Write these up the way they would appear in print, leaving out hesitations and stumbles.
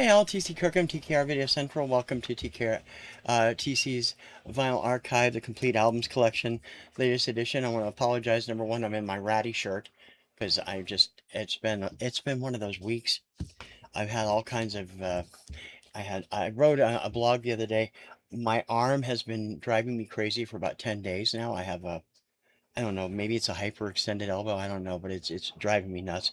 Hi all, TC Kirkham, TKR Video Central. Welcome to TKR, TC's Vinyl Archive, the complete albums collection, latest edition. I want to apologize. Number one, I'm in my ratty shirt because it's been one of those weeks. I've had all kinds of I wrote a blog the other day. My arm has been driving me crazy for about 10 days now. I don't know, maybe it's a hyperextended elbow. I don't know, but it's driving me nuts.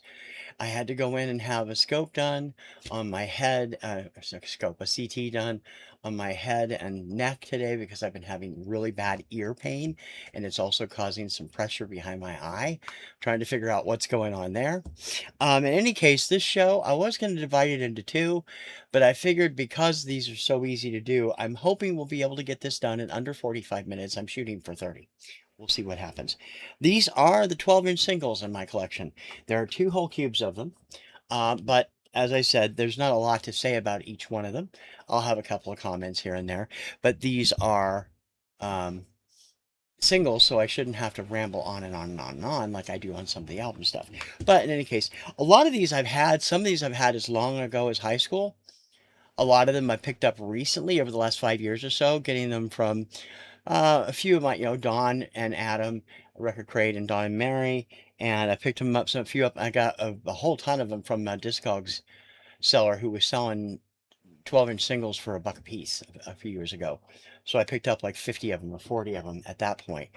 I had to go in and have a scope done on my head, a CT done on my head and neck today because I've been having really bad ear pain, and it's also causing some pressure behind my eye. Trying to figure out what's going on there. In any case, this show, I was going to divide it into two, but I figured because these are so easy to do, I'm hoping we'll be able to get this done in under 45 minutes. I'm shooting for 30. We'll see what happens. These are the 12-inch singles in my collection. There are two whole cubes of them, but as I said, there's not a lot to say about each one of them. I'll have a couple of comments here and there, but these are um, singles, so I shouldn't have to ramble on and on and on and on like I do on some of the album stuff. But in any case, a lot of these I've had, some of these I've had as long ago as high school. A lot of them I picked up recently over the last 5 years or so, getting them from a few of my, Don and Adam, Record Crate, and Don and Mary, and I picked them up, a few up. I got a whole ton of them from a Discogs seller who was selling 12-inch singles for $1 a piece a few years ago. So I picked up like 50 of them or 40 of them at that point.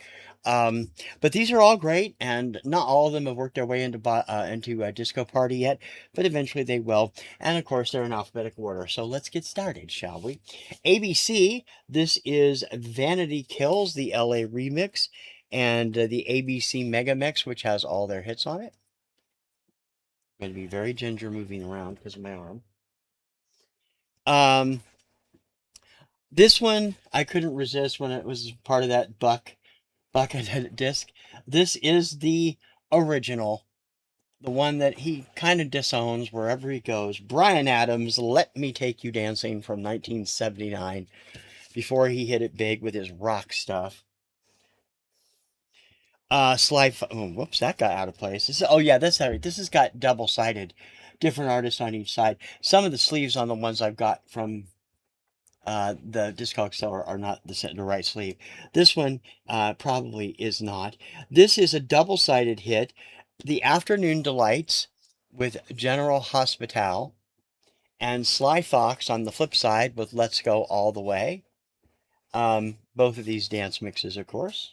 But these are all great, and not all of them have worked their way into a Disco Party yet, but eventually they will. And of course, they're in alphabetical order. So let's get started, shall we? ABC, this is Vanity Kills, the LA remix, and the ABC Mega Mix, which has all their hits on it. I'm going to be very ginger moving around because of my arm. Um, This one I couldn't resist when it was part of that bucket disc. This is the original, the one that he kind of disowns wherever he goes. Bryan Adams, Let Me Take You Dancing from 1979, before he hit it big with his rock stuff. Oh, whoops, that got out of place. Oh yeah, that's how this has got double-sided, different artists on each side. Some of the sleeves on the ones I've got from the Discog seller are not the right sleeve. This one probably is not. This is a double-sided hit. The Afternoon Delights with General Hospital, and Sly Fox on the flip side with Let's Go All the Way. Both of these dance mixes, of course.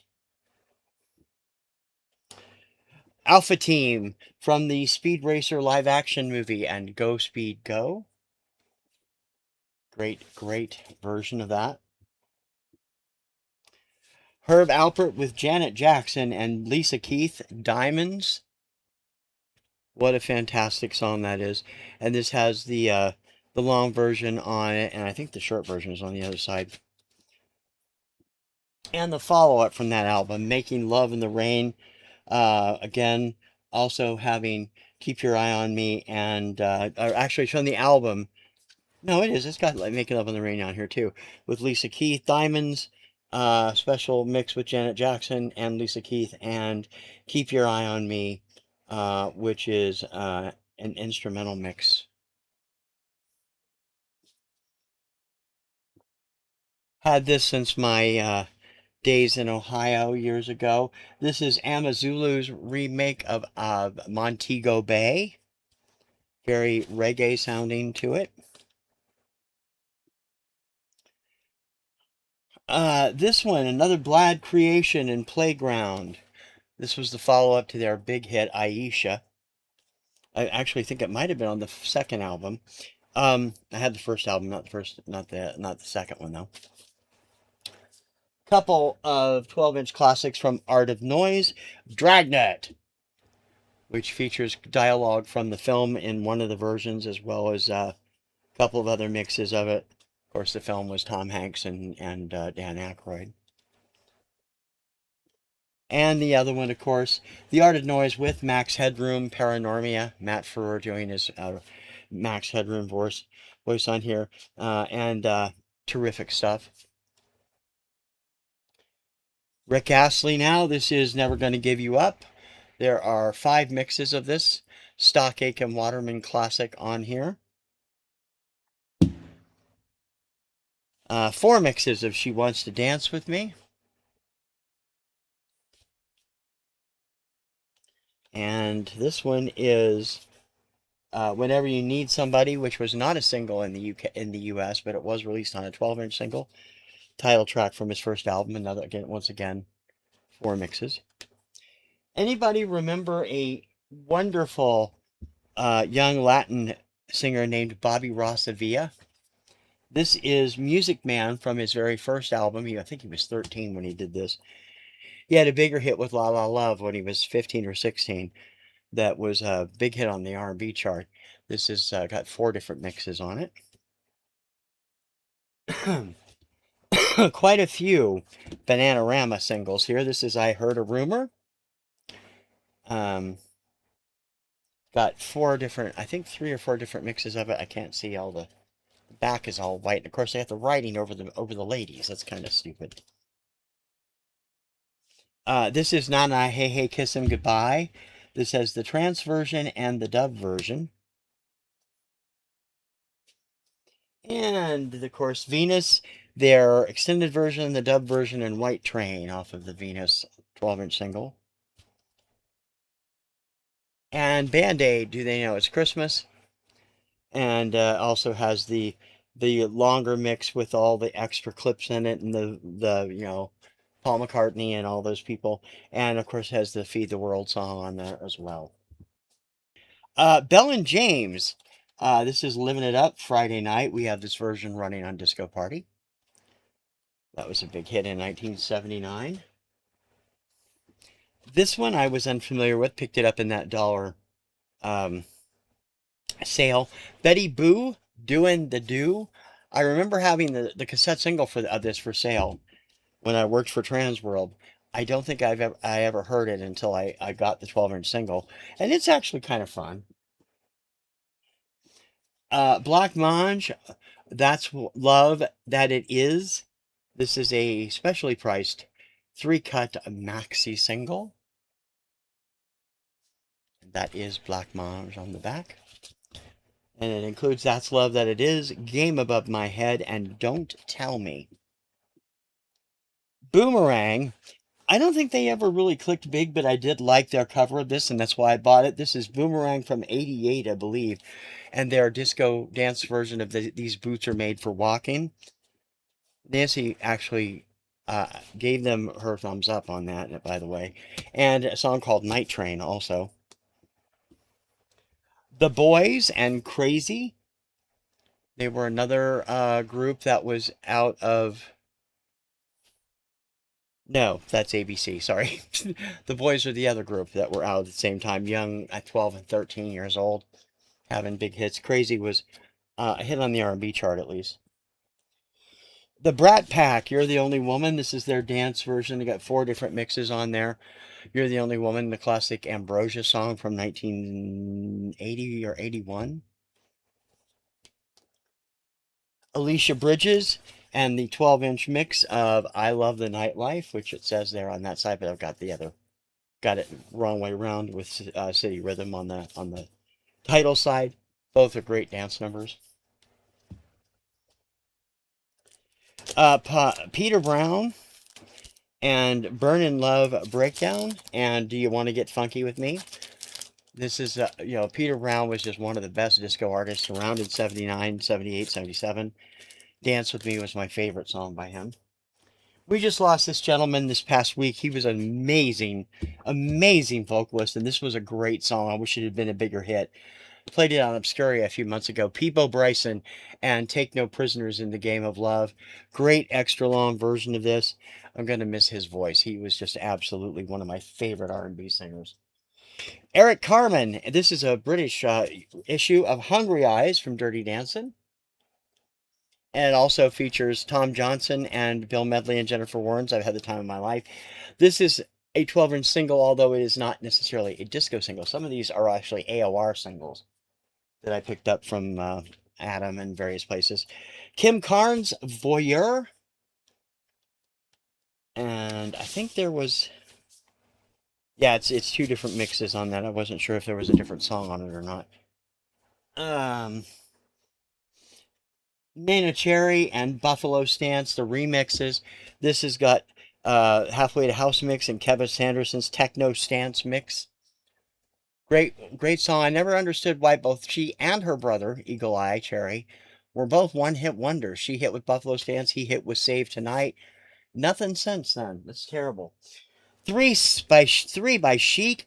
Alpha Team from the Speed Racer live action movie and Go Speed Go. Great version of that. Herb Alpert with Janet Jackson and Lisa Keith, Diamonds. What a fantastic song that is. And this has the long version on it, and I think the short version is on the other side. And the follow-up from that album, Making Love in the Rain. Again, also having Keep Your Eye on Me, and or actually from the album. No, it is. It's got like Making Love in the Rain on here too, with Lisa Keith, Diamonds, special mix with Janet Jackson and Lisa Keith, and Keep Your Eye on Me, which is an instrumental mix. Had this since my days in Ohio years ago. This is Amazulu's remake of Montego Bay. Very reggae sounding to it. This one, another Blad creation in Playground. This was the follow-up to their big hit Aisha. I actually think it might have been on the second album. I had the first album, not the second one though. Couple of 12-inch classics from Art of Noise, Dragnet, which features dialogue from the film in one of the versions, as well as a couple of other mixes of it. Of course, the film was Tom Hanks and Dan Aykroyd. And the other one, of course, The Art of Noise with Max Headroom, Paranormia. Matt Ferrer doing his Max Headroom voice on here. And terrific stuff. Rick Astley now. This is Never Gonna Give You Up. There are 5 mixes of this Stock Aitken Waterman classic on here. Four mixes of She Wants to Dance with Me. And this one is Whenever You Need Somebody, which was not a single in the UK in the US, but it was released on a 12-inch single. Title track from his first album. Another again, once again, four mixes. Anybody remember a wonderful young Latin singer named Bobby Rossavilla? This is Music Man from his very first album. I think he was 13 when he did this. He had a bigger hit with La La Love when he was 15 or 16. That was a big hit on the R&B chart. This has got four different mixes on it. Quite a few Bananarama singles here. This is I Heard a Rumor. Um, got four different, I think three or four different mixes of it. I can't see all the back is all white. And of course, they have the writing over the ladies. That's kind of stupid. This is Nana Hey Hey Kiss Him Goodbye. This has the trance version and the dub version. And of course, Venus, their extended version, the dub version, and White Train off of the Venus 12-inch single. And Band Aid, Do They Know It's Christmas? And also has the longer mix with all the extra clips in it and the Paul McCartney and all those people, and of course has the Feed the World song on there as well. Bell and James, this is Living It Up Friday night. We have this version running on Disco Party. That was a big hit in 1979. This one I was unfamiliar with, picked it up in that dollar um, sale. Betty Boo, Doing the Do. I remember having the cassette single of this for sale when I worked for Transworld. I don't think I ever heard it until I got the 12-inch single, and it's actually kind of fun. Black Mange, That's Love That It Is. This is a specially priced three-cut maxi single. That is Black Mange on the back. And it includes That's Love That It Is, Game Above My Head, and Don't Tell Me. Boomerang, I don't think they ever really clicked big, but I did like their cover of this, and that's why I bought it. This is Boomerang from '88, I believe, and their disco dance version of These Boots Are Made for Walking. Nancy actually gave them her thumbs up on that, by the way, and a song called Night Train also. The Boys and Crazy, they were another group that was out of... No, that's ABC, sorry. The Boys are the other group that were out at the same time, young at 12 and 13 years old, having big hits. Crazy was a hit on the R&B chart at least. The Brat Pack, You're the Only Woman. This is their dance version. They got four different mixes on there. You're the Only Woman, the classic Ambrosia song from 1980 or 81. Alicia Bridges and the 12-inch mix of I Love the Nightlife, which it says there on that side, but I've got it wrong way around with City Rhythm on the title side. Both are great dance numbers. Peter Brown and Burn in Love Breakdown and Do You Want to Get Funky with Me? This is, Peter Brown was just one of the best disco artists around in 79, 78, 77. Dance with Me was my favorite song by him. We just lost this gentleman this past week. He was an amazing, amazing vocalist, and this was a great song. I wish it had been a bigger hit. Played it on Obscuria a few months ago. Peebo Bryson and Take No Prisoners in the Game of Love. Great extra long version of this. I'm going to miss his voice. He was just absolutely one of my favorite R&B singers. Eric Carmen. This is a British issue of Hungry Eyes from Dirty Dancing. And it also features Tom Johnson and Bill Medley and Jennifer Warnes. I've had the time of my life. This is a 12-inch single, although it is not necessarily a disco single. Some of these are actually AOR singles that I picked up from Adam and various places. Kim Carnes, Voyeur. And I think there was... Yeah, it's two different mixes on that. I wasn't sure if there was a different song on it or not. Nana Cherry and Buffalo Stance, the remixes. This has got Halfway to House mix and Kevin Sanderson's Techno Stance mix. Great song. I never understood why both she and her brother, Eagle Eye Cherry, were both one hit wonders. She hit with Buffalo Stance, he hit with Save Tonight. Nothing since then. That's terrible. Three by Chic.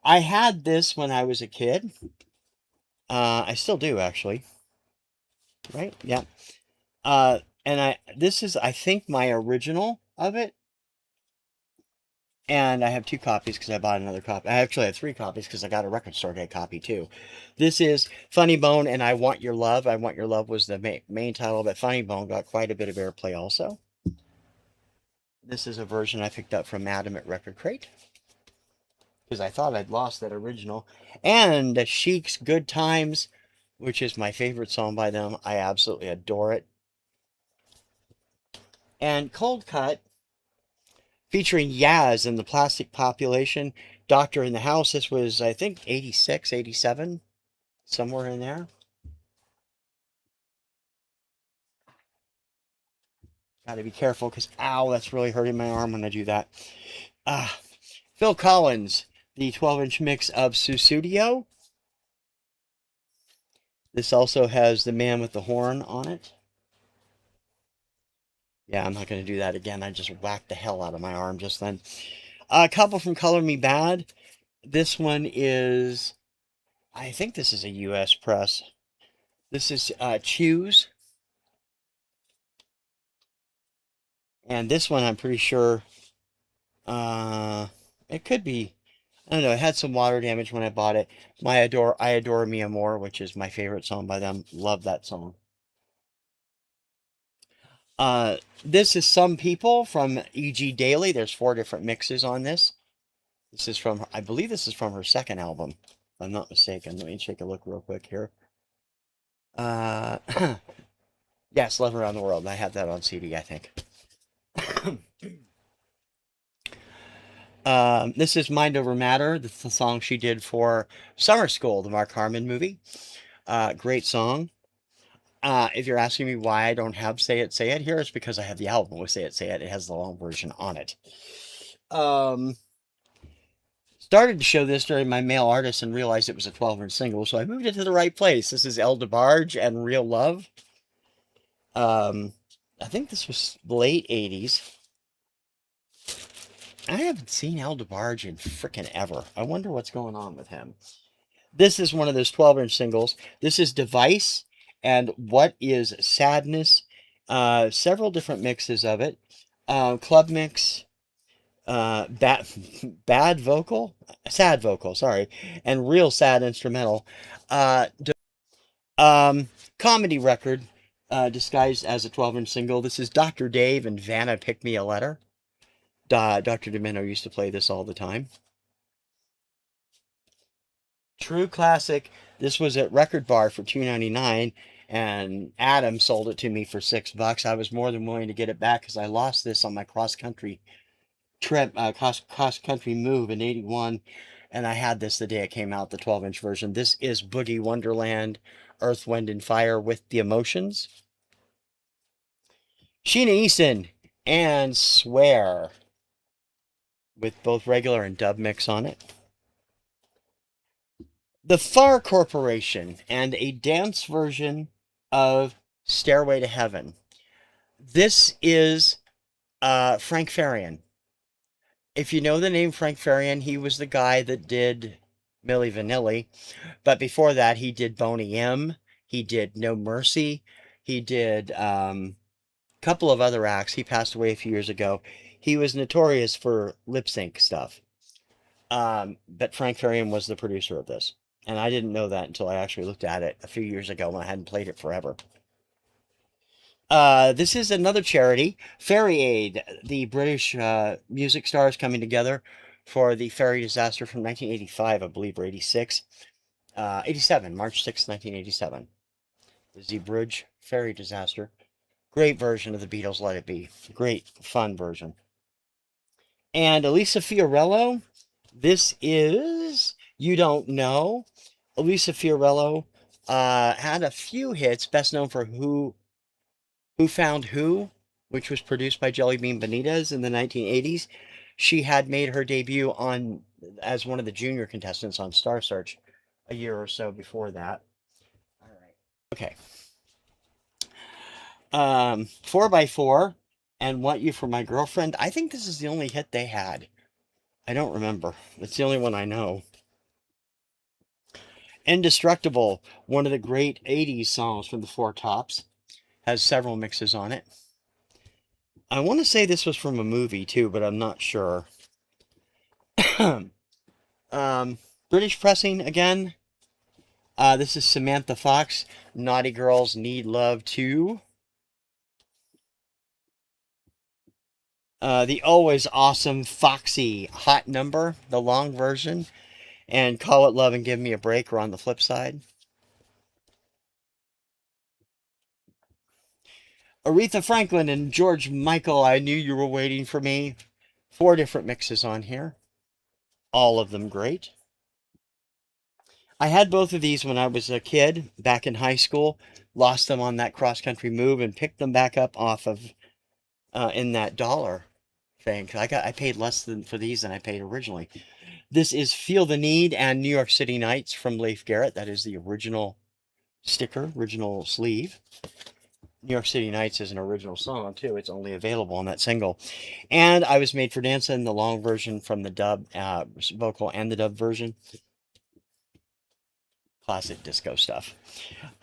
I had this when I was a kid. I still do actually. Right? Yeah. And this is I think my original of it. And I have two copies because I bought another copy. I actually have three copies because I got a record store day copy too. This is Funny Bone and I Want Your Love. I Want Your Love was the main title, but Funny Bone got quite a bit of airplay also. This is a version I picked up from Adam at Record Crate because I thought I'd lost that original. And Chic's Good Times, which is my favorite song by them. I absolutely adore it. And Cold Cut, featuring Yaz and the Plastic Population, Doctor in the House. This was, I think, 86, 87, somewhere in there. Got to be careful because, ow, that's really hurting my arm when I do that. Ah, Phil Collins, the 12-inch mix of Susudio. This also has the man with the horn on it. Yeah, I'm not going to do that again. I just whacked the hell out of my arm just then. A couple from Color Me Bad. This one is, I think this is a U.S. press. This is Choose. And this one, I'm pretty sure, it could be, I don't know, it had some water damage when I bought it. I Adore Mia More, which is my favorite song by them. Love that song. This is Some People from E.G. Daily. There's four different mixes on this. This is from, I believe this is from her second album, if I'm not mistaken. Let me take a look real quick here. Uh, yes, Love Around the World. I have that on CD, I think. This is Mind Over Matter, the song she did for Summer School, the Mark Harmon movie. Great song. If you're asking me why I don't have Say It here, it's because I have the album with Say It. It has the long version on it. Started to show this during my male artist and realized it was a 12-inch single, so I moved it to the right place. This is El DeBarge and Real Love. I think this was late 80s. I haven't seen El DeBarge in frickin' ever. I wonder what's going on with him. This is one of those 12-inch singles. This is Device and What is Sadness. Several different mixes of it. Club mix, bad, bad vocal, sad vocal, sorry, and real sad instrumental. Uh, Comedy record disguised as a 12-inch single. This is Dr. Dave and Vanna Pick Me a Letter. Dr. Demento used to play this all the time. True classic. This was at Record Bar for $2.99, and Adam sold it to me for $6. I was more than willing to get it back because I lost this on my cross country trip, cross country move in '81, and I had this the day it came out, the 12-inch version. This is Boogie Wonderland, Earth, Wind, and Fire with the Emotions. Sheena Easton and Swear with both regular and dub mix on it. The Far Corporation and a dance version of Stairway to Heaven. This is Frank Farian. If you know the name Frank Farian, he was the guy that did Milli Vanilli. But before that, he did Boney M. He did No Mercy. He did a couple of other acts. He passed away a few years ago. He was notorious for lip sync stuff. But Frank Farian was the producer of this. And I didn't know that until I actually looked at it a few years ago when I hadn't played it forever. This is another charity, Ferry Aid, the British music stars coming together for the ferry disaster from 1985, I believe, or 86. 87, March 6, 1987. The Zeebrugge ferry disaster. Great version of the Beatles' Let It Be. Great, fun version. And Elisa Fiorello, this is You Don't Know. Elisa Fiorello had a few hits, best known for Who Found Who, which was produced by Jelly Bean Benitez in the 1980s. She had made her debut on as one of the junior contestants on Star Search a year or so before that. All right. Okay. 4x4 and Want You for My Girlfriend. I think this is the only hit they had. I don't remember. It's the only one I know. Indestructible, one of the great 80s songs from the Four Tops, has several mixes on it. I want to say this was from a movie too, but I'm not sure. um, British pressing again. This is Samantha Fox. Naughty Girls Need Love Too. The always awesome Foxy Hot Number, the long version, and Call It Love and Give Me a Break are on the flip side. Aretha Franklin and George Michael, I Knew You Were Waiting for Me. 4 different mixes on here. All of them great. I had both of these when I was a kid back in high school. Lost them on that cross country move and picked them back up off of in that dollar thing. I paid less than for these than I paid originally. This is Feel the Need and New York City Nights from Leif Garrett. That is the original sticker, original sleeve. New York City Nights is an original song too. It's only available on that single. And I Was Made for Dancing, the long version from the dub vocal and the dub version. Classic disco stuff.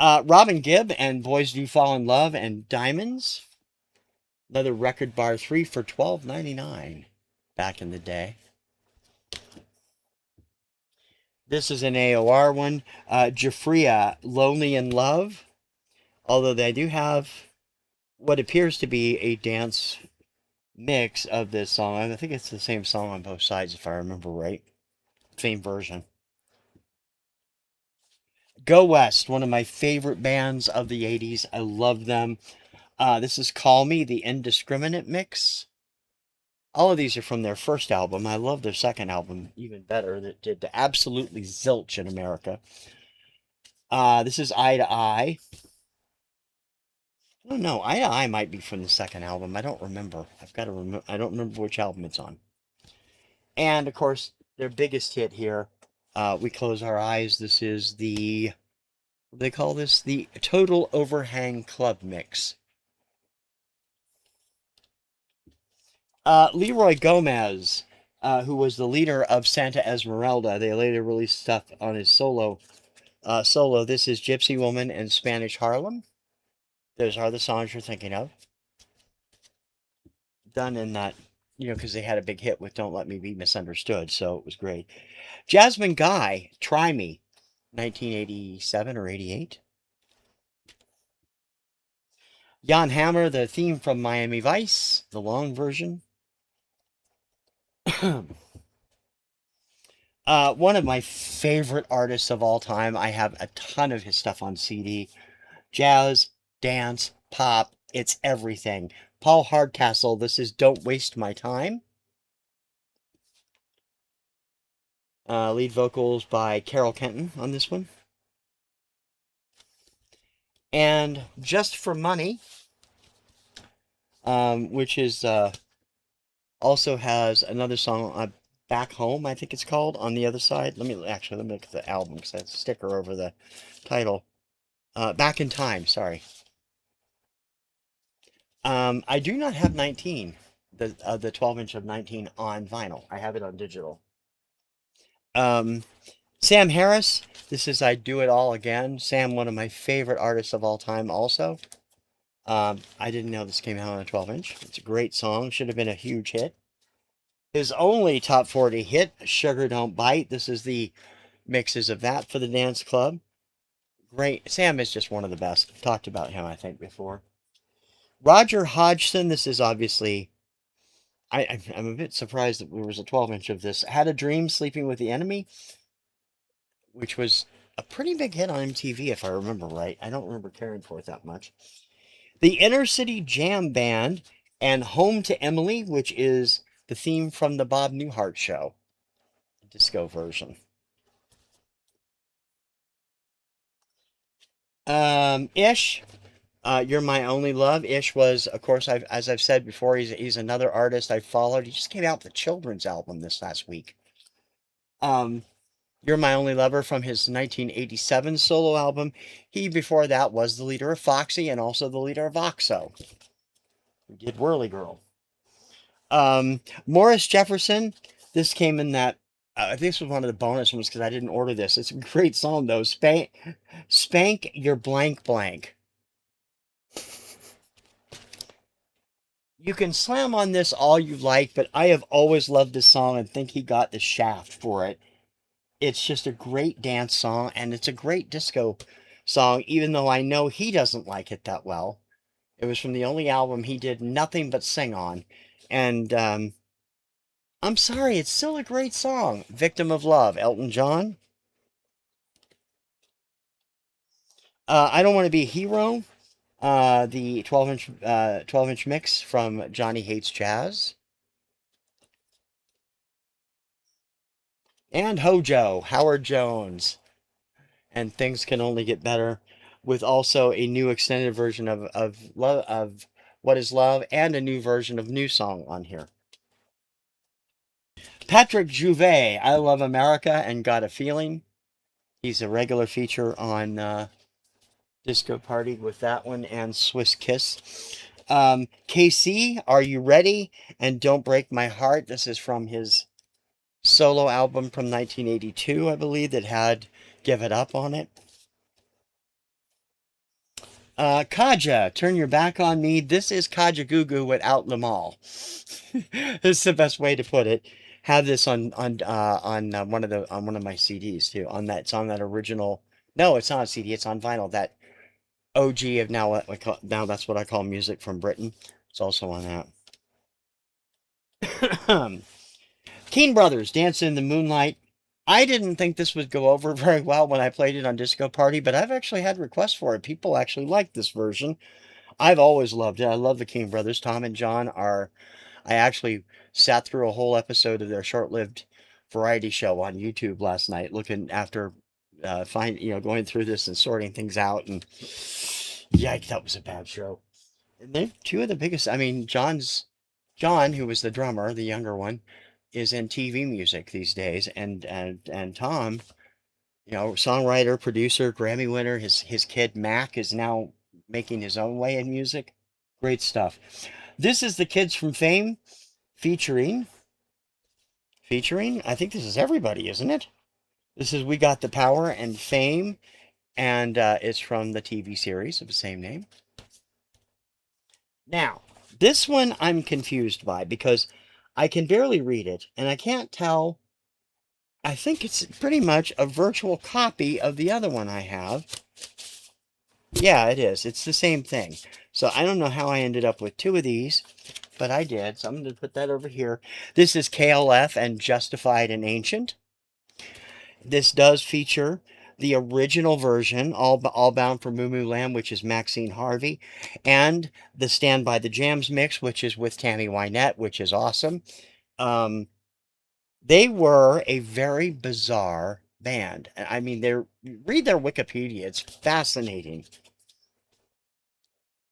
Robin Gibb and Boys Do Fall in Love and Diamonds. Leather Record Bar 3 for $12.99 back in the day. This is an AOR one. Jafria, Lonely in Love. Although they do have what appears to be a dance mix of this song. I think it's the same song on both sides, if I remember right. Same version. Go West, one of my favorite bands of the 80s. I love them. This is Call Me, the Indiscriminate Mix. All of these are from their first album. I love their second album even better. That did the absolutely zilch in America. This is Eye to Eye. I don't know. Eye to Eye might be from the second album. I don't remember. I've got to remember. I don't remember which album it's on. And of course, their biggest hit here. We Close Our Eyes. This is the what do they call this? The Total Overhang Club Mix. Leroy Gomez, who was the leader of Santa Esmeralda. They later released stuff on his solo. This is Gypsy Woman and Spanish Harlem. Those are the songs you're thinking of. Done in that, because they had a big hit with Don't Let Me Be Misunderstood, so it was great. Jasmine Guy, Try Me, 1987 or 88. Jan Hammer, the theme from Miami Vice, the long version. One of my favorite artists of all time. I have a ton of his stuff on CD. Jazz, dance, pop, it's everything. Paul Hardcastle, this is Don't Waste My Time. Lead vocals by Carol Kenton on this one. And Just for Money, which is also has another song, Back Home, I think it's called, on the other side. Let me look at the album because I have a sticker over the title. Back in Time, sorry. I do not have 19, the 12-inch of 19 on vinyl. I have it on digital. Sam Harris, this is I Do It All Again. Sam, one of my favorite artists of all time also. I didn't know this came out on a 12-inch. It's a great song. Should have been a huge hit. His only top 40 hit, Sugar Don't Bite. This is the mixes of that for the dance club. Great. Sam is just one of the best. I've talked about him, I think, before. Roger Hodgson, this is obviously... I'm a bit surprised that there was a 12-inch of this. Had a Dream, Sleeping with the Enemy, which was a pretty big hit on MTV, if I remember right. I don't remember caring for it that much. The Inner City Jam Band and Home to Emily, which is the theme from the Bob Newhart show, disco version. Ish, You're My Only Love. Ish was, of course, as I've said before, he's another artist I followed. He just came out with a children's album this last week. Um, You're My Only Lover from his 1987 solo album. He, before that, was the leader of Foxy and also the leader of OXO, who did Whirly Girl. Morris Jefferson. This came in that. I think this was one of the bonus ones because I didn't order this. It's a great song though. Spank Your Blank Blank. You can slam on this all you like, but I have always loved this song and think he got the shaft for it. It's just a great dance song and it's a great disco song, even though I know he doesn't like it that well. It was from the only album he did nothing but sing on. And I'm sorry, it's still a great song. Victim of Love, Elton John. I Don't Want to Be a Hero, the 12-inch mix from Johnny Hates Jazz. And Hojo, Howard Jones. And Things Can Only Get Better, with also a new extended version of What Is Love and a new version of New Song on here. Patrick Juvet, I Love America and Got a Feeling. He's a regular feature on Disco Party with that one and Swiss Kiss. KC, Are You Ready? And Don't Break My Heart. This is from his solo album from 1982, I believe, that had Give It Up on it. Kaja, Turn Your Back on Me. This is Kaja Gugu without Lamal. This is the best way to put it. Have this on one of my CDs too. On that, it's on that original. No, it's not a CD. It's on vinyl. That OG of now what we call, now that's what I call music from Britain. It's also on that. Keen Brothers, Dance in the Moonlight. I didn't think this would go over very well when I played it on Disco Party, but I've actually had requests for it. People actually like this version. I've always loved it. I love the King Brothers. Tom and John are. I actually sat through a whole episode of their short-lived variety show on YouTube last night, looking after, going through this and sorting things out. And yikes, that was a bad show. And they're two of the biggest. I mean, John, who was the drummer, the younger one, is in TV music these days, and Tom, songwriter, producer, Grammy winner. His kid Mac is now making his own way in music. Great stuff. This is the Kids from Fame featuring. I think this is everybody, isn't it? This is We Got the Power and Fame, and it's from the TV series of the same name. Now, this one I'm confused by because I can barely read it, and I can't tell. I think it's pretty much a virtual copy of the other one I have. Yeah, it is. It's the same thing. So I don't know how I ended up with two of these, but I did. So I'm going to put that over here. This is KLF and Justified and Ancient. This does feature the original version, All Bound for Moo Moo Lamb, which is Maxine Harvey, and the Stand by the Jams mix, which is with Tammy Wynette, which is awesome. They were a very bizarre band. I mean, read their Wikipedia. It's fascinating.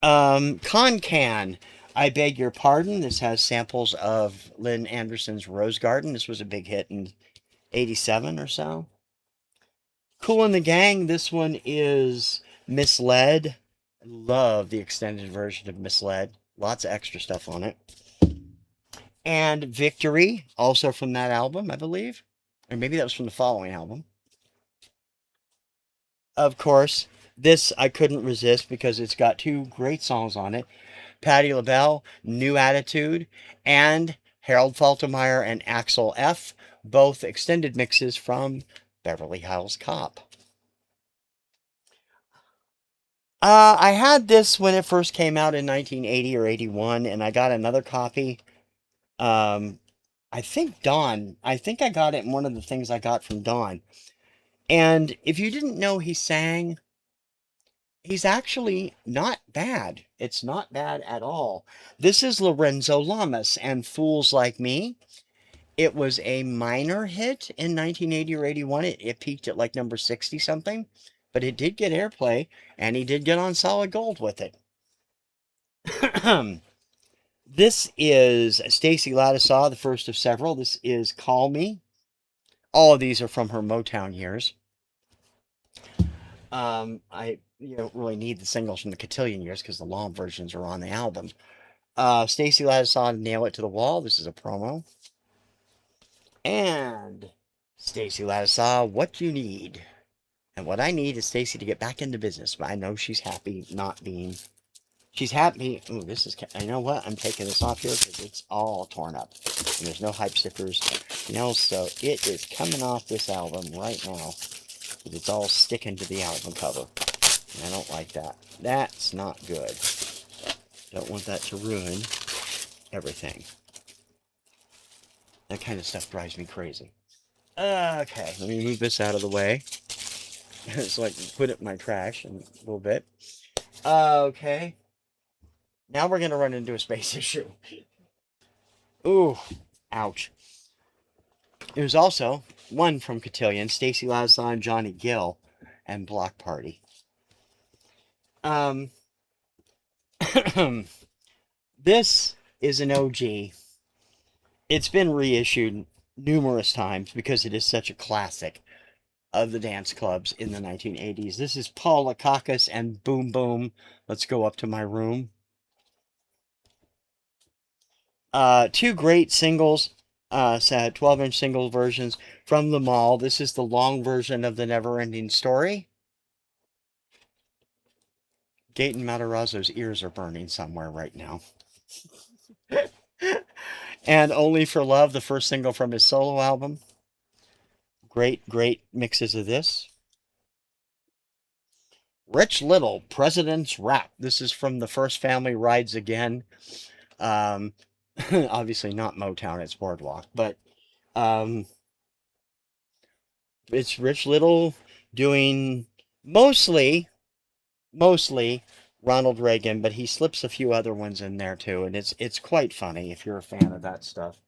Can. I Beg Your Pardon. This has samples of Lynn Anderson's Rose Garden. This was a big hit in 87 or so. Cool and the Gang. This one is Misled. I love the extended version of Misled. Lots of extra stuff on it. And Victory, also from that album, I believe. Or maybe that was from the following album. Of course, this I couldn't resist because it's got two great songs on it. Patti LaBelle, New Attitude, and Harold Faltermeyer and Axel F., both extended mixes from Beverly Hills Cop. I had this when it first came out in 1980 or 81, and I got another copy. Um, I think Dawn. I think I got it in one of the things I got from Dawn. And if you didn't know he sang, he's actually not bad. It's not bad at all. This is Lorenzo Lamas and Fools Like Me. It was a minor hit in 1980 or 81. It peaked at like number 60 something. but it did get airplay, and he did get on solid gold with it. This is Stacey Lattisaw, the first of several. This is Call Me. All of these are from her Motown years. I don't really need the singles from the Cotillion years because the long versions are on the album. Stacey Lattisaw, Nail It to the Wall. This is a promo. And Stacey Lattisaw, What You Need. And what I need is Stacey to get back into business. But I know she's happy not being. She's happy. Ooh, this is. You know what? I'm taking this off here because it's all torn up. And there's no hype stickers. So it is coming off this album right now. Because it's all sticking to the album cover. And I don't like that. That's not good. Don't want that to ruin everything. That kind of stuff drives me crazy. Okay, let me move this out of the way. So I can put it in my trash in a little bit. Okay. Now we're going to run into a space issue. Ooh, ouch. There's also one from Cotillion, Stacey Lattisaw and Johnny Gill, and Block Party. This is an OG. It's been reissued numerous times because it is such a classic of the dance clubs in the 1980s. This is Paul Lakakis and Boom Boom. Let's Go Up to My Room. Two great singles, 12-inch single versions from the mall. This is the long version of the Never-Ending Story. Gaten Matarazzo's ears are burning somewhere right now. And Only for Love, the first single from his solo album. Great, great mixes of this. Rich Little, President's Rap. This is from the First Family Rides Again. Obviously not Motown, it's Boardwalk, but it's Rich Little doing mostly Ronald Reagan, but he slips a few other ones in there too, and it's quite funny if you're a fan of that stuff.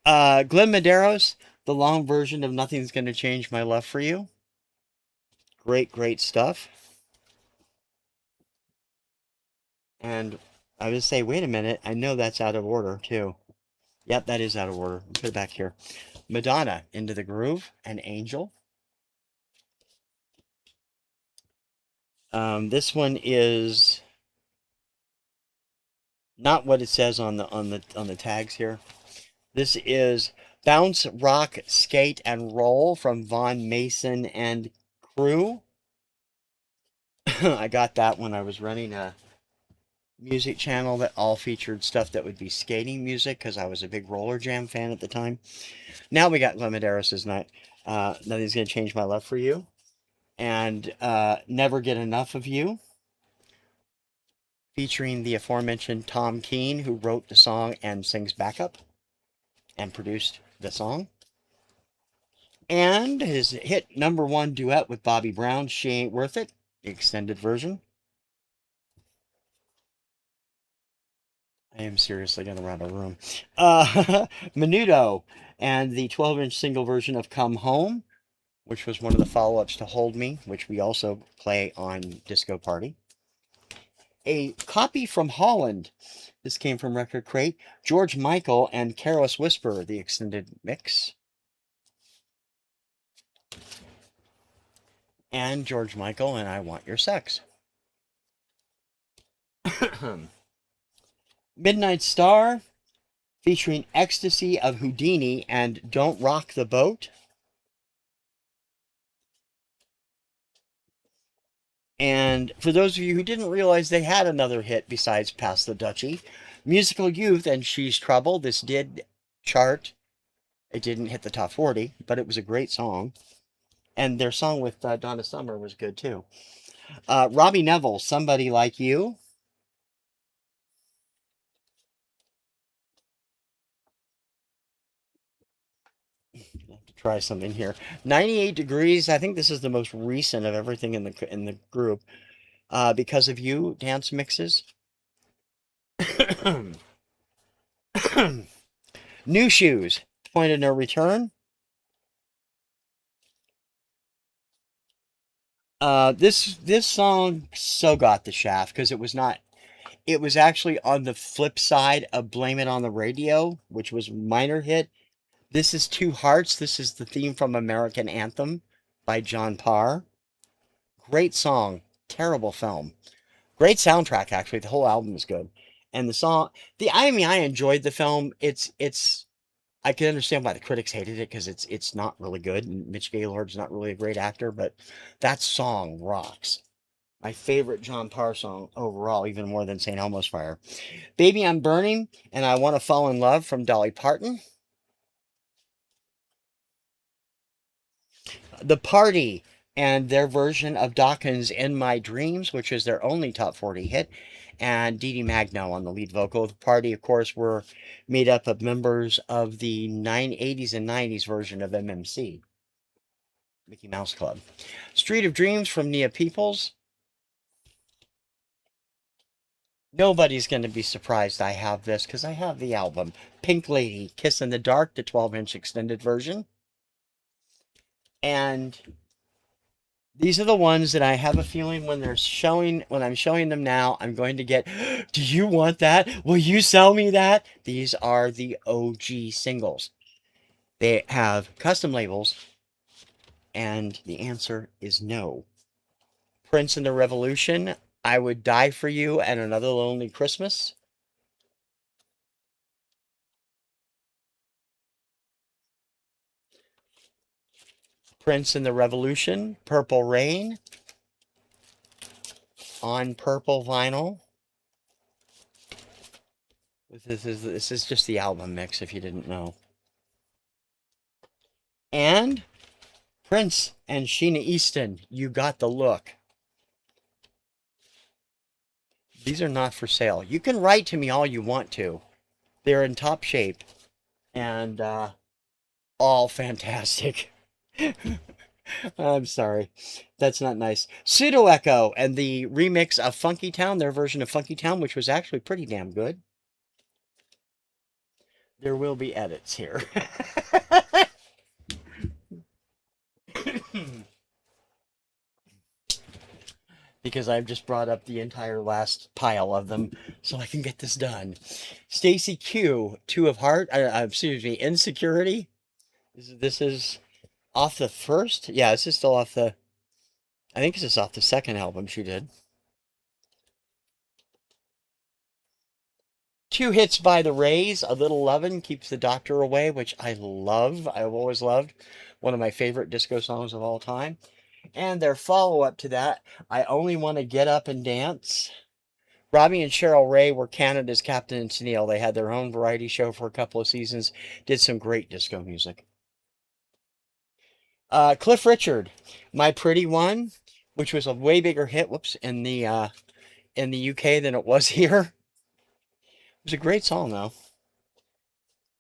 Glenn Medeiros, the long version of Nothing's Gonna Change My Love for You. Great, great stuff. And I would say, wait a minute, I know that's out of order too. Yep, that is out of order. Put it back here. Madonna, Into the Groove, and Angel. This one is not what it says on the tags here. This is Bounce, Rock, Skate, and Roll from Von Mason and Crew. I got that when I was running a music channel that all featured stuff that would be skating music because I was a big Roller Jam fan at the time. Now we got Lemonderos' Nothing's Gonna Change My Love for You, and Never Get Enough of You, featuring the aforementioned Tom Keene, who wrote the song and sings backup and produced the song. And his hit #1 duet with Bobby Brown, She Ain't Worth It, the extended version. I am seriously going to run a room. Menudo and the 12-inch single version of Come Home, which was one of the follow-ups to Hold Me, which we also play on Disco Party. A copy from Holland. This came from Record Crate. George Michael and Careless Whisper, the extended mix. And George Michael and I Want Your Sex. Midnight Star, featuring Ecstasy of Houdini and Don't Rock the Boat. And for those of you who didn't realize they had another hit besides Pass the Dutchie, Musical Youth and She's Trouble. This did chart. It didn't hit the top 40, but it was a great song. And their song with Donna Summer was good too. Robbie Neville, Somebody Like You. Have to try something here. 98 Degrees. I think this is the most recent of everything in the group. Because of You, dance mixes. New Shoes, Point of No Return. This song so got the shaft because it was not. It was actually on the flip side of "Blame It on the Radio," which was a minor hit. This is Two Hearts. This is the theme from American Anthem by John Parr. Great song. Terrible film. Great soundtrack, actually. The whole album is good. And the song, I mean, I enjoyed the film. I can understand why the critics hated it because it's not really good. And Mitch Gaylord's not really a great actor, but that song rocks. My favorite John Parr song overall, even more than St. Elmo's Fire. Baby, I'm Burning, and I Want to Fall in Love from Dolly Parton. The Party and their version of Dawkins' In My Dreams, which is their only top 40 hit, and Dee Dee Magno on the lead vocal. The Party, of course, were made up of members of the 80s and 90s version of MMC, Mickey Mouse Club. Street of Dreams from Nia Peoples. Nobody's going to be surprised I have this because I have the album. Pink Lady, Kiss in the Dark, the 12-inch extended version. And these are the ones that I have a feeling when I'm showing them now, I'm going to get, do you want that? Will you sell me that? These are the OG singles. They have custom labels, and the answer is no. Prince and the Revolution, I Would Die for You, and Another Lonely Christmas. Prince and the Revolution, Purple Rain, on purple vinyl. This is just the album mix if you didn't know. And Prince and Sheena Easton, You Got the Look. These are not for sale. You can write to me all you want to. They're in top shape and all fantastic. I'm sorry. That's not nice. Pseudo Echo and the remix of Funky Town, their version of Funky Town, which was actually pretty damn good. There will be edits here. Because I've just brought up the entire last pile of them so I can get this done. Stacy Q, Two of Heart, excuse me, Insecurity. This is off the first? Yeah, this is still off the, I think this is off the second album she did. Two Hits by the Rays, A Little Lovin' Keeps the Doctor Away, which I love. I've always loved. One of my favorite disco songs of all time. And their follow up to that, I Only Want to Get Up and Dance. Robbie and Cheryl Ray were Canada's Captain and Tennille. They had their own variety show for a couple of seasons, did some great disco music. Cliff Richard, My Pretty One, which was a way bigger hit, whoops, in the UK than it was here. It was a great song though.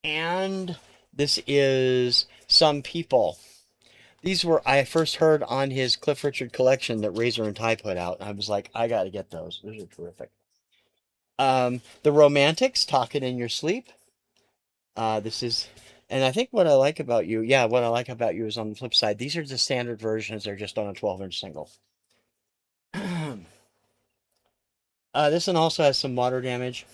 And this is Some People. These were I first heard on his Cliff Richard collection that Razor and Tie put out. I was like, I got to get those. Those are terrific. The Romantics, Talking in Your Sleep. This is, and I think what I like about you, yeah, what I like about you is on the flip side. These are the standard versions. They're just on a 12-inch single. This one also has some water damage.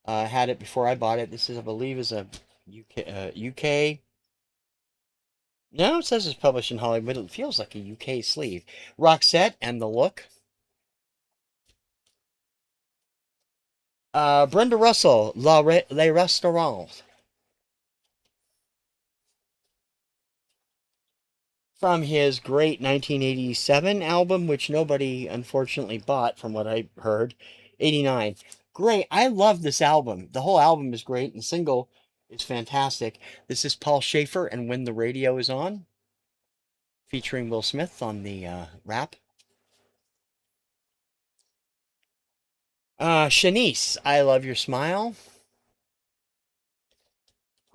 Had it before I bought it. This is, I believe, is a UK. No, it says it's published in Hollywood. It feels like a UK sleeve. Roxette and the Look. Brenda Russell, Les Restaurants. From his great 1987 album, which nobody unfortunately bought, from what I heard. 89. Great. I love this album. The whole album is great, and the single is fantastic. This is Paul Schaefer and When the Radio is On, featuring Will Smith on the rap. Shanice, I Love Your Smile.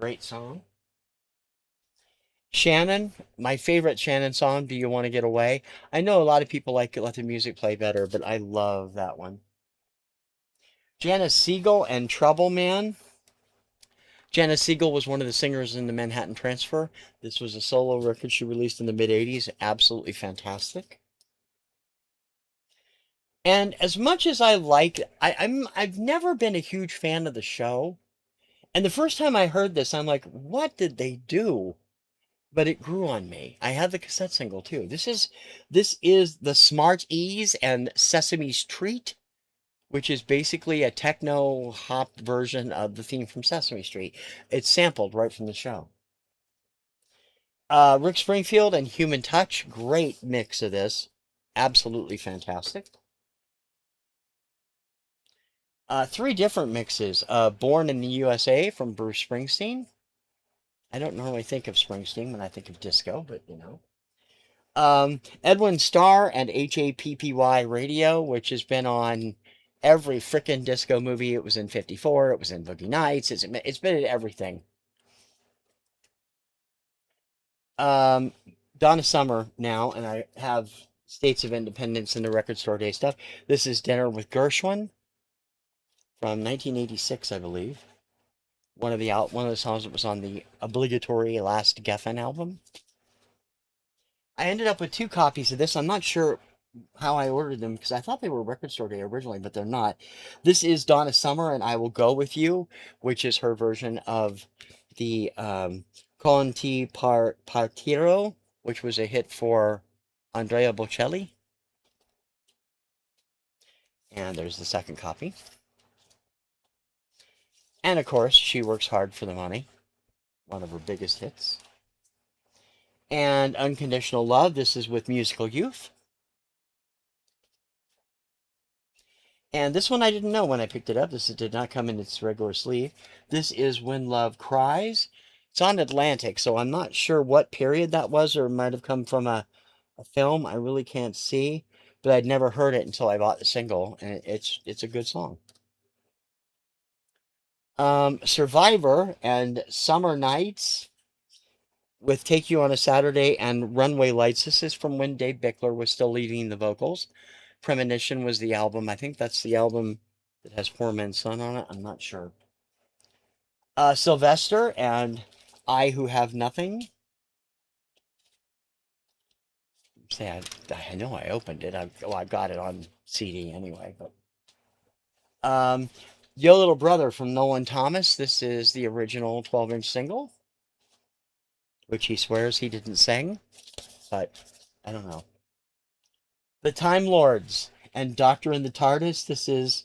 Great song. Shannon, my favorite Shannon song, Do You Want to Get Away? I know a lot of people like to let the music play better, but I love that one. Janice Siegel and Trouble Man. Janice Siegel was one of the singers in the Manhattan Transfer. This was a solo record she released in the mid 80s. Absolutely fantastic. And as much as I've never been a huge fan of the show. And the first time I heard this, I'm like, what did they do? But it grew on me. I had the cassette single too. This is the Smart Ease and Sesame's Treat, which is basically a techno hop version of the theme from Sesame Street. It's sampled right from the show. Rick Springfield and Human Touch, great mix of this. Absolutely fantastic. Three different mixes. Born in the USA from Bruce Springsteen. I don't normally think of Springsteen when I think of disco, but you know. Edwin Starr and HAPPY Radio, which has been on every frickin' disco movie. It was in 54, it was in Boogie Nights, it's been in everything. Um, Donna Summer now, and I have States of Independence and the Record Store Day stuff. This is Dinner with Gershwin from 1986, I believe. One of the songs that was on the obligatory Last Geffen album. I ended up with two copies of this. I'm not sure how I ordered them because I thought they were Record Store Day originally, but they're not. This is Donna Summer and I Will Go With You, which is her version of the Con Ti Partiro, which was a hit for Andrea Bocelli. And there's the second copy. And of course, She Works Hard for the Money, one of her biggest hits. And Unconditional Love, this is with Musical Youth. And this one I didn't know when I picked it up. This did not come in its regular sleeve. This is When Love Cries. It's on Atlantic, so I'm not sure what period that was, or it might have come from a film. I really can't see, but I'd never heard it until I bought the single, and it's a good song. Survivor and Summer Nights with Take You on a Saturday and Runway Lights. This is from when Dave Bickler was still leading the vocals. Premonition was the album. I think that's the album that has Poor Man's Son on it. I'm not sure. Sylvester and I Who Have Nothing. Say, I know I opened it. I got it on CD anyway. But Yo Little Brother from Nolan Thomas. This is the original 12-inch single, which he swears he didn't sing, but I don't know. The Time Lords and Doctor in the TARDIS. This is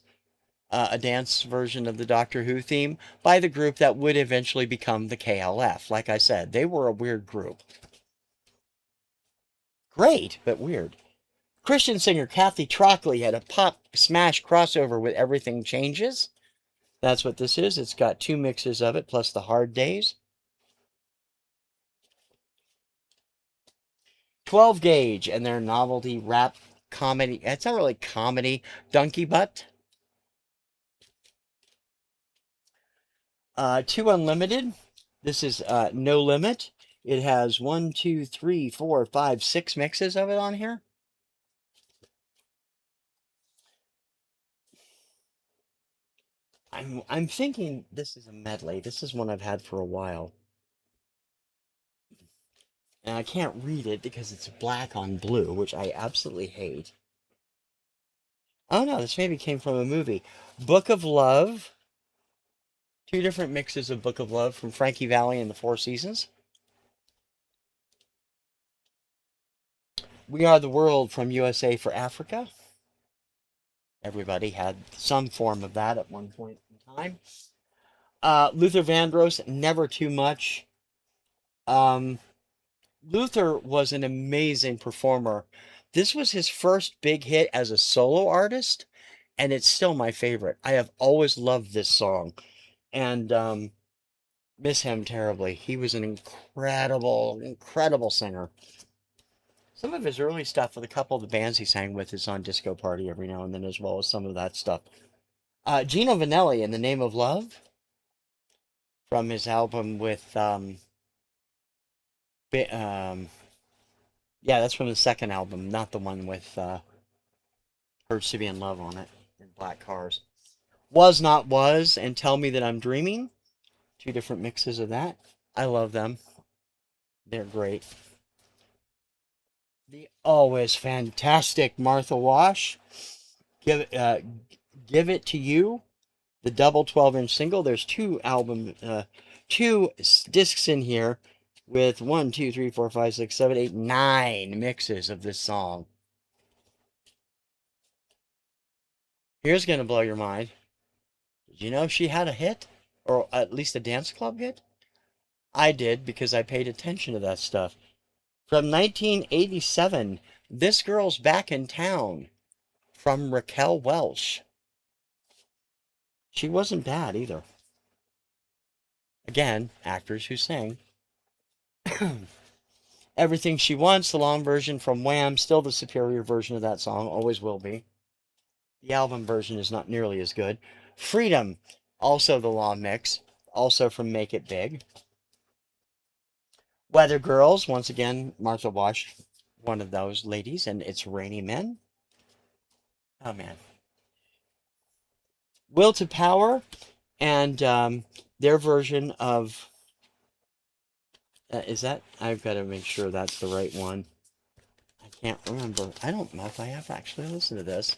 a dance version of the Doctor Who theme by the group that would eventually become the KLF. Like I said, they were a weird group. Great, but weird. Christian singer Kathy Trockley had a pop smash crossover with Everything Changes. That's what this is. It's got two mixes of it, plus the Hard Days. 12 Gauge and their novelty rap comedy. It's not really comedy. Donkey Butt. 2 Unlimited. This is No Limit. It has 1, 2, 3, 4, 5, 6 mixes of it on here. I'm thinking this is a medley. This is one I've had for a while. And I can't read it because it's black on blue, which I absolutely hate. Oh no, this maybe came from a movie. Book of Love. Two different mixes of Book of Love from Frankie Valli and the Four Seasons. We Are the World from USA for Africa. Everybody had some form of that at one point in time. Luther Vandross, Never Too Much. Um, Luther was an amazing performer. This was his first big hit as a solo artist, and it's still my favorite. I have always loved this song, and miss him terribly. He was an incredible, incredible singer. Some of his early stuff with a couple of the bands he sang with is on Disco Party every now and then, as well as some of that stuff. Gino Vanelli, In the Name of Love, from his album with, yeah, that's from the second album, not the one with Hurts to Be in Love on it, in Black Cars. Was Not Was, and Tell Me That I'm Dreaming. Two different mixes of that. I love them. They're great. The always fantastic Martha Wash. Give Give It to You, the double 12-inch single. There's two discs in here with 9 mixes of this song. Here's gonna blow your mind. Did you know she had a hit? Or at least a dance club hit? I did because I paid attention to that stuff. From 1987, This Girl's Back in Town from Raquel Welch. She wasn't bad either. Again, actors who sing. Everything She Wants, the long version from Wham, still the superior version of that song, always will be. The album version is not nearly as good. Freedom, also the long mix, also from Make It Big. Weather Girls, once again, Martha Wash, one of those ladies, and It's Rainy Men. Oh man. Will to Power, and their version of is that? I've got to make sure that's the right one. I can't remember. I don't know if I have actually listened to this.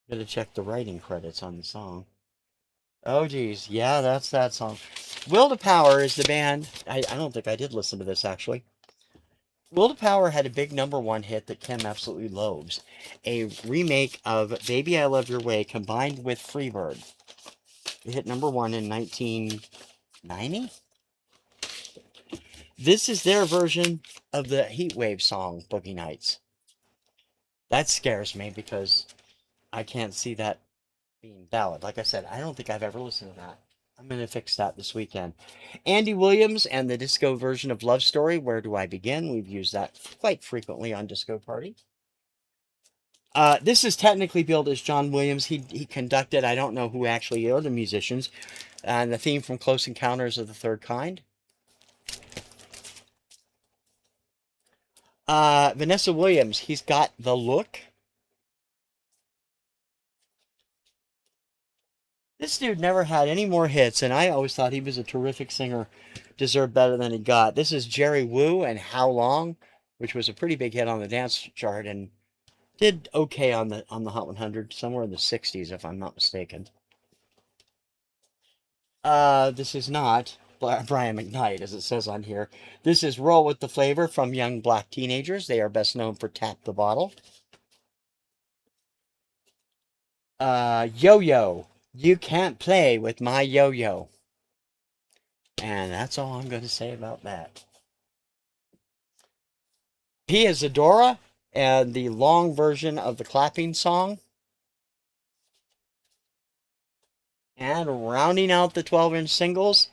Gotta check the writing credits on the song. Oh geez, yeah, that's that song. Will to Power is the band. I don't think I did listen to this actually. Will to Power had a big '1 hit that Kim absolutely loathes. A remake of Baby I Love Your Way combined with Freebird. It hit #1 in 1990. This is their version of the Heatwave song, Boogie Nights. That scares me because I can't see that being valid. Like I said, I don't think I've ever listened to that. I'm going to fix that this weekend. Andy Williams and the disco version of Love Story, Where Do I Begin? We've used that quite frequently on Disco Party. This is technically billed as John Williams. He conducted, I don't know who actually are the musicians, and the theme from Close Encounters of the Third Kind. Vanessa Williams, He's Got the Look. This dude never had any more hits, and I always thought he was a terrific singer. Deserved better than he got. This is Jerry Wu and How Long, which was a pretty big hit on the dance chart and did okay on the Hot 100, somewhere in the 60s, if I'm not mistaken. This is not Brian McKnight, as it says on here. This is Roll with the Flavor from Young Black Teenagers. They are best known for Tap the Bottle. Yo-Yo. You Can't Play with My Yo-Yo. And that's all I'm going to say about that. Pia Zadora and the long version of the clapping song. And rounding out the 12-inch singles,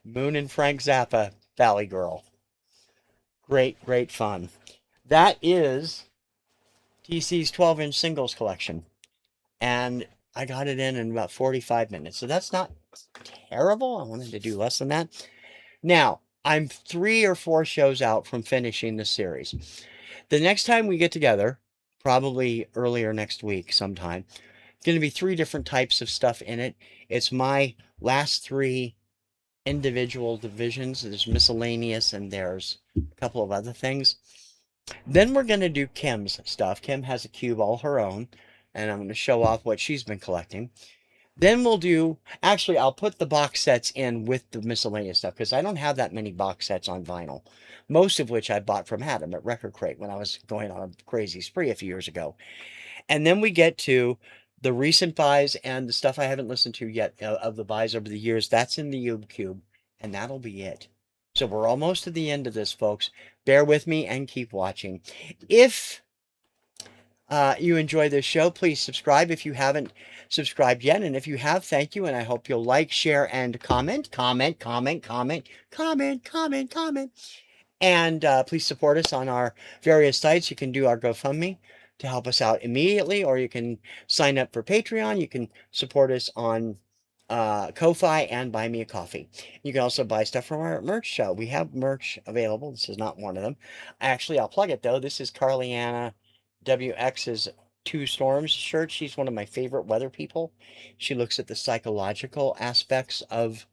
Moon and Frank Zappa, Valley Girl. Great, great fun. That is TC's 12-inch singles collection. And I got it in about 45 minutes. So that's not terrible. I wanted to do less than that. Now, I'm 3 or 4 shows out from finishing the series. The next time we get together, probably earlier next week sometime, going to be 3 different types of stuff in it. It's my last 3 individual divisions. There's miscellaneous and there's a couple of other things. Then we're going to do Kim's stuff. Kim has a cube all her own, and I'm going to show off what she's been collecting. Then we'll do, actually, I'll put the box sets in with the miscellaneous stuff because I don't have that many box sets on vinyl, most of which I bought from Adam at Record Crate when I was going on a crazy spree a few years ago. And then we get to the recent buys and the stuff I haven't listened to yet of the buys over the years. That's in the Ube Cube, and that'll be it. So we're almost to the end of this, folks. Bear with me and keep watching. If you enjoy this show, please subscribe if you haven't subscribed yet. And if you have, thank you. And I hope you'll like, share, and comment. Comment, comment, comment, comment, comment, comment. And please support us on our various sites. You can do our GoFundMe to help us out immediately, or you can sign up for Patreon. You can support us on Ko-Fi and buy me a coffee. You can also buy stuff from our merch show. We have merch available. This is not one of them. Actually, I'll plug it though. This is Carliana WX's Two Storms shirt. She's one of my favorite weather people. She looks at the psychological aspects of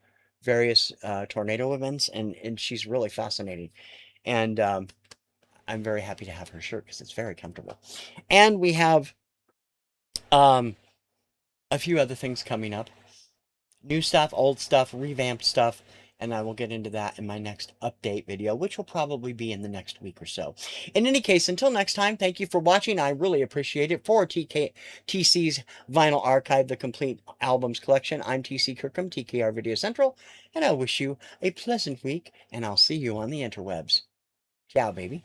various tornado events, and she's really fascinating. And I'm very happy to have her shirt because it's very comfortable. And we have um, a few other things coming up. New stuff, old stuff, revamped stuff, and I will get into that in my next update video, which will probably be in the next week or so. In any case, until next time, thank you for watching. I really appreciate it. For TC's Vinyl Archive, the complete albums collection, I'm TC Kirkham, TKR Video Central, and I wish you a pleasant week, and I'll see you on the interwebs. Ciao, baby.